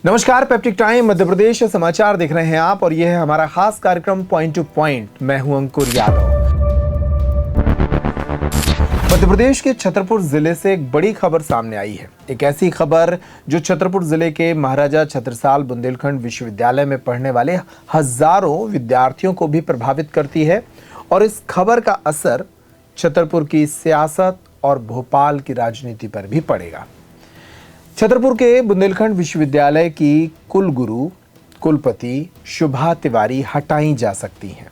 नमस्कार, peptic time Madhya Pradesh समाचार देख रहे हैं आप और यह है हमारा खास कार्यक्रम पॉइंट टू पॉइंट। मैं हूं अंकुर यादव। मध्य प्रदेश के छतरपुर जिले से एक बड़ी खबर सामने आई है। एक ऐसी खबर जो छतरपुर जिले के महाराजा छत्रसाल बुंदेलखंड विश्वविद्यालय में पढ़ने वाले हजारों विद्यार्थियों को भी प्रभावित करती है और इस खबर का असर छतरपुर की सियासत और भोपाल की राजनीति पर भी पड़ेगा। छतरपुर के बुंदेलखंड विश्वविद्यालय की कुलगुरु कुलपति शुभा तिवारी हटाई जा सकती हैं।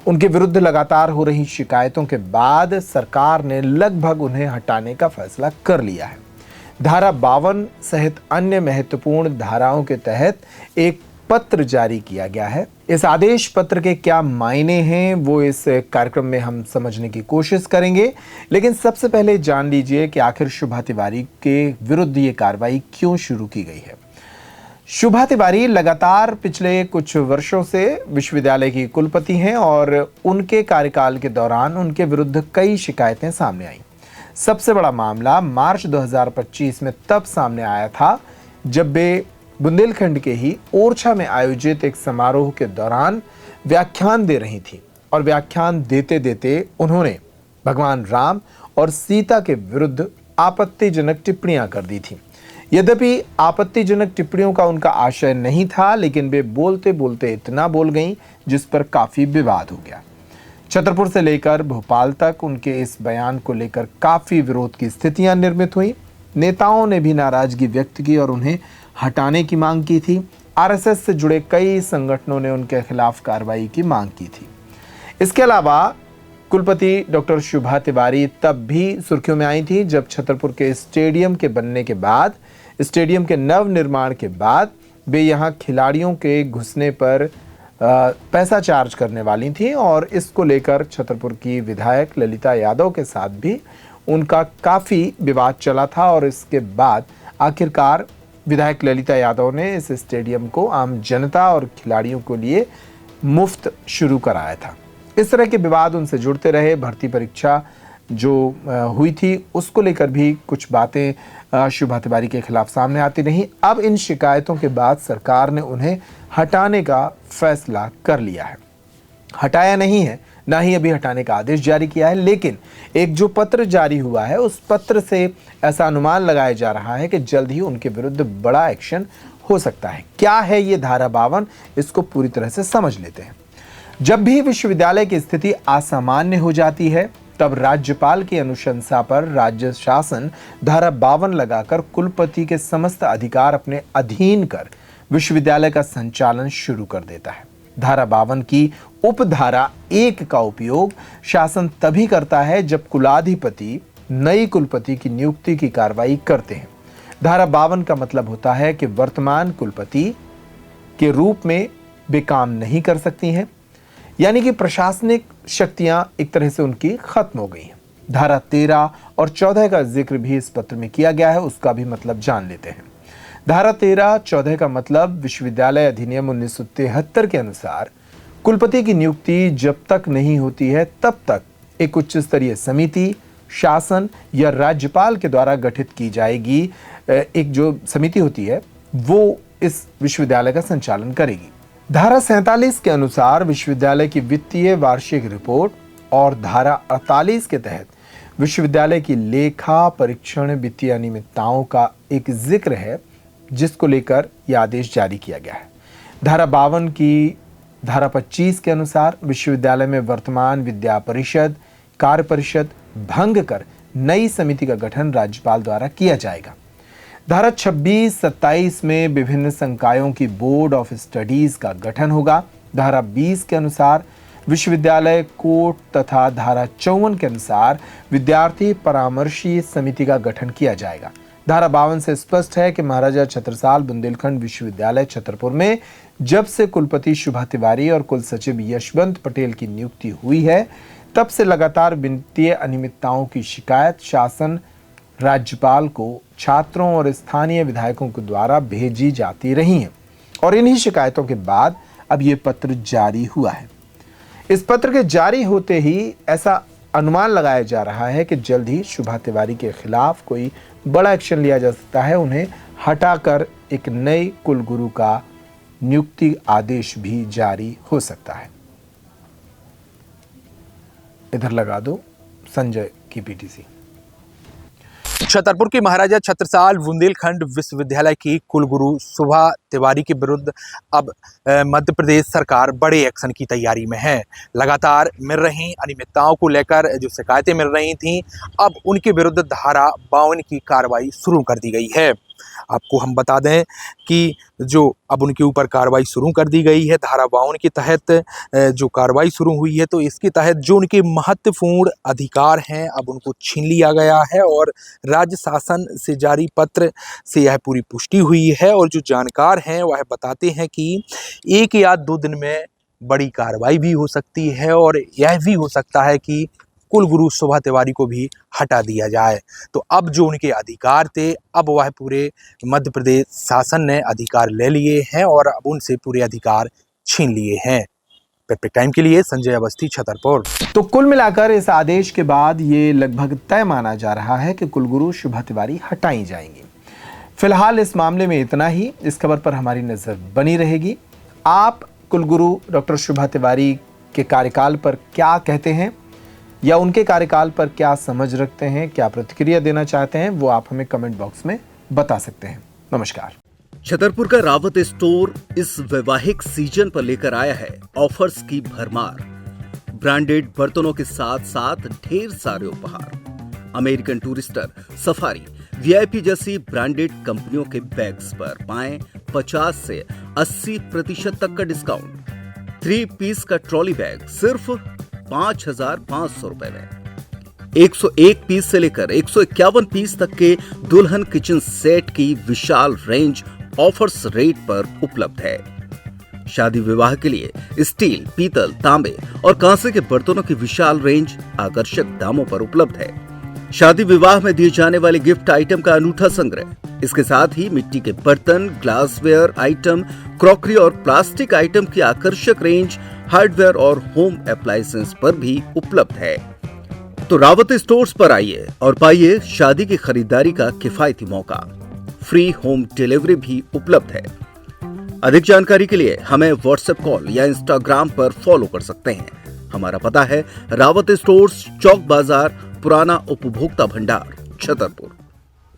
उनके विरुद्ध लगातार हो रही शिकायतों के बाद सरकार ने लगभग उन्हें हटाने का फैसला कर लिया है। धारा 52 सहित अन्य महत्वपूर्ण धाराओं के तहत एक पत्र जारी किया गया है। इस आदेश पत्र के क्या मायने हैं वो इस कार्यक्रम में हम समझने की कोशिश करेंगे, लेकिन सबसे पहले जान लीजिए कि आखिर शुभा तिवारी के विरुद्ध ये कार्रवाई क्यों शुरू की गई है। शुभा तिवारी लगातार पिछले कुछ वर्षों से विश्वविद्यालय की कुलपति हैं और उनके कार्यकाल के दौरान उनके विरुद्ध कई शिकायतें सामने आईं। सबसे बड़ा मामला मार्च 2025 में तब सामने आया था जब वे बुंदेलखंड के ही ओरछा में आयोजित एक समारोह के दौरान व्याख्यान दे रही थी और व्याख्यान देते देते उन्होंने भगवान राम और सीता के विरुद्ध आपत्तिजनक टिप्पणियां कर दी थी। यद्यपि आपत्तिजनक टिप्पणियों का उनका आशय नहीं था, लेकिन वे बोलते बोलते इतना बोल गईं जिस पर काफी विवाद हो गया। छतरपुर से लेकर भोपाल तक उनके इस बयान को लेकर काफी विरोध की स्थितियां निर्मित हुई। नेताओं ने भी नाराजगी व्यक्त की और उन्हें हटाने की मांग की थी। आरएसएस से जुड़े कई संगठनों ने उनके खिलाफ कार्रवाई की मांग की थी। इसके अलावा कुलपति डॉक्टर शुभा तिवारी तब भी सुर्खियों में आई थी जब छतरपुर के स्टेडियम के बनने के बाद, स्टेडियम के नव निर्माण के बाद वे यहाँ खिलाड़ियों के घुसने पर पैसा चार्ज करने वाली थी और इसको लेकर छतरपुर की विधायक ललिता यादव के साथ भी उनका काफ़ी विवाद चला था और इसके बाद आखिरकार विधायक ललिता यादव ने इस स्टेडियम को आम जनता और खिलाड़ियों के लिए मुफ्त शुरू कराया था। इस तरह के विवाद उनसे जुड़ते रहे। भर्ती परीक्षा जो हुई थी उसको लेकर भी कुछ बातें शुभा तिवारी के खिलाफ सामने आती रहीं। अब इन शिकायतों के बाद सरकार ने उन्हें हटाने का फैसला कर लिया है। हटाया नहीं है, ना ही अभी हटाने का आदेश जारी किया है, लेकिन एक जो पत्र जारी हुआ है उस पत्र से ऐसा अनुमान लगाया जा रहा है कि जल्द ही उनके विरुद्ध बड़ा एक्शन हो सकता है। क्या है ये धारा 52, इसको पूरी तरह से समझ लेते हैं। जब भी विश्वविद्यालय की स्थिति असामान्य हो जाती है तब राज्यपाल की अनुशंसा पर राज्य शासन धारा 52 लगाकर कुलपति के समस्त अधिकार अपने अधीन कर विश्वविद्यालय का संचालन शुरू कर देता है। धारा 52 की उपधारा 1 का उपयोग शासन तभी करता है जब कुलाधिपति नई कुलपति की नियुक्ति की कार्रवाई करते हैं। धारा 52 का मतलब होता है कि वर्तमान कुलपति के रूप में वे काम नहीं कर सकती हैं, यानी कि प्रशासनिक शक्तियां एक तरह से उनकी खत्म हो गई हैं। धारा 13 और 14 का जिक्र भी इस पत्र में किया गया है, उसका भी मतलब जान लेते हैं। धारा 13-14 का मतलब विश्वविद्यालय अधिनियम 1973 के अनुसार कुलपति की नियुक्ति जब तक नहीं होती है तब तक एक उच्च स्तरीय समिति शासन या राज्यपाल के द्वारा गठित की जाएगी। एक जो समिति होती है वो इस विश्वविद्यालय का संचालन करेगी। धारा 47 के अनुसार विश्वविद्यालय की वित्तीय वार्षिक रिपोर्ट और धारा 48 के तहत विश्वविद्यालय की लेखा परीक्षण वित्तीय अनियमितताओं का एक जिक्र है, जिसको लेकर यह आदेश जारी किया गया है। धारा 52 की धारा 25 के अनुसार विश्वविद्यालय में वर्तमान विद्या परिषद कार्य परिषद भंग कर नई समिति का गठन राज्यपाल द्वारा किया जाएगा। धारा 26-27 में विभिन्न संकायों की बोर्ड ऑफ स्टडीज का गठन होगा। धारा 20 के अनुसार विश्वविद्यालय कोर्ट तथा धारा 54 के अनुसार विद्यार्थी परामर्शी समिति का गठन किया जाएगा। धारा 52 से स्पष्ट है कि महाराजा छत्रसाल बुंदेलखंड विश्वविद्यालय छतरपुर में जब से कुलपति शुभा तिवारी और कुल सचिव यशवंत पटेल की नियुक्ति हुई है तब से लगातार वित्तीय अनियमितताओं की शिकायत शासन राज्यपाल को छात्रों और स्थानीय विधायकों के द्वारा भेजी जाती रही हैं और इन्हीं शिकायतों के बाद अब ये पत्र जारी हुआ है। इस पत्र के जारी होते ही ऐसा अनुमान लगाया जा रहा है कि जल्द ही शुभा तिवारी के खिलाफ कोई बड़ा एक्शन लिया जा सकता है, उन्हें हटाकर एक नए कुलगुरु का नियुक्ति आदेश भी जारी हो सकता है। इधर लगा दो संजय की पीटीसी। छतरपुर के महाराजा छत्रसाल बुंदेलखंड विश्वविद्यालय की कुलगुरु शोभा तिवारी के विरुद्ध अब मध्य प्रदेश सरकार बड़े एक्शन की तैयारी में है। लगातार मिल रही अनियमितताओं को लेकर जो शिकायतें मिल रही थीं, अब उनके विरुद्ध धारा 52 की कार्रवाई शुरू कर दी गई है। आपको हम बता दें कि जो अब उनके ऊपर कार्रवाई शुरू कर दी गई है, धारा 52 के तहत जो कार्रवाई शुरू हुई है, तो इसके तहत जो उनके महत्वपूर्ण अधिकार हैं अब उनको छीन लिया गया है और राज्य शासन से जारी पत्र से यह पूरी पुष्टि हुई है। और जो जानकार हैं वह बताते हैं कि 1 या 2 दिन में बड़ी कार्रवाई भी हो सकती है और यह भी हो सकता है कि कुलगुरु शोभा तिवारी को भी हटा दिया जाए। तो अब जो उनके अधिकार थे, अब वह पूरे मध्य प्रदेश शासन ने अधिकार ले लिए हैं और अब उनसे पूरे अधिकार छीन लिए हैं। पेपर टाइम के लिए संजय अवस्थी, छतरपुर। तो कुल मिलाकर इस आदेश के बाद ये लगभग तय माना जा रहा है कि कुलगुरु शोभा तिवारी हटाई जाएंगी। फिलहाल इस मामले में इतना ही। इस खबर पर हमारी नजर बनी रहेगी। आप कुलगुरु डॉक्टर शोभा तिवारी के कार्यकाल पर क्या कहते हैं या उनके कार्यकाल पर क्या समझ रखते हैं, क्या प्रतिक्रिया देना चाहते हैं, वो आप हमें कमेंट बॉक्स में बता सकते हैं। नमस्कार। छतरपुर का रावत स्टोर इस वैवाहिक सीजन पर लेकर आया है ऑफर्स की भरमार। ब्रांडेड बर्तनों के साथ साथ ढेर सारे उपहार। अमेरिकन टूरिस्टर, सफारी, वीआईपी जैसी ब्रांडेड कंपनियों के बैग्स पर पाएं 50 से 80% तक का डिस्काउंट। 3 पीस का ट्रॉली बैग सिर्फ 5,500 रुपए में। 101 पीस से लेकर 151 पीस तक के दुल्हन किचन सेट की विशाल रेंज ऑफर्स रेट पर उपलब्ध है। शादी विवाह के लिए स्टील, पीतल, तांबे और कांसे के बर्तनों की विशाल रेंज आकर्षक दामों पर उपलब्ध है। शादी विवाह में दिए जाने वाले गिफ्ट आइटम का अनूठा संग्रह, इसके साथ ही मिट्टी के बर्तन, ग्लासवेयर आइटम, क्रॉकरी और प्लास्टिक आइटम की आकर्षक रेंज हार्डवेयर और होम अप्लायंसेस पर भी उपलब्ध है। तो रावत स्टोर्स पर आइए और पाइए शादी की खरीदारी का किफायती मौका। फ्री होम डिलीवरी भी उपलब्ध है। अधिक जानकारी के लिए हमें व्हाट्सएप कॉल या इंस्टाग्राम पर फॉलो कर सकते हैं। हमारा पता है रावत स्टोर्स, चौक बाजार, पुराना उपभोक्ता भंडार, छतरपुर।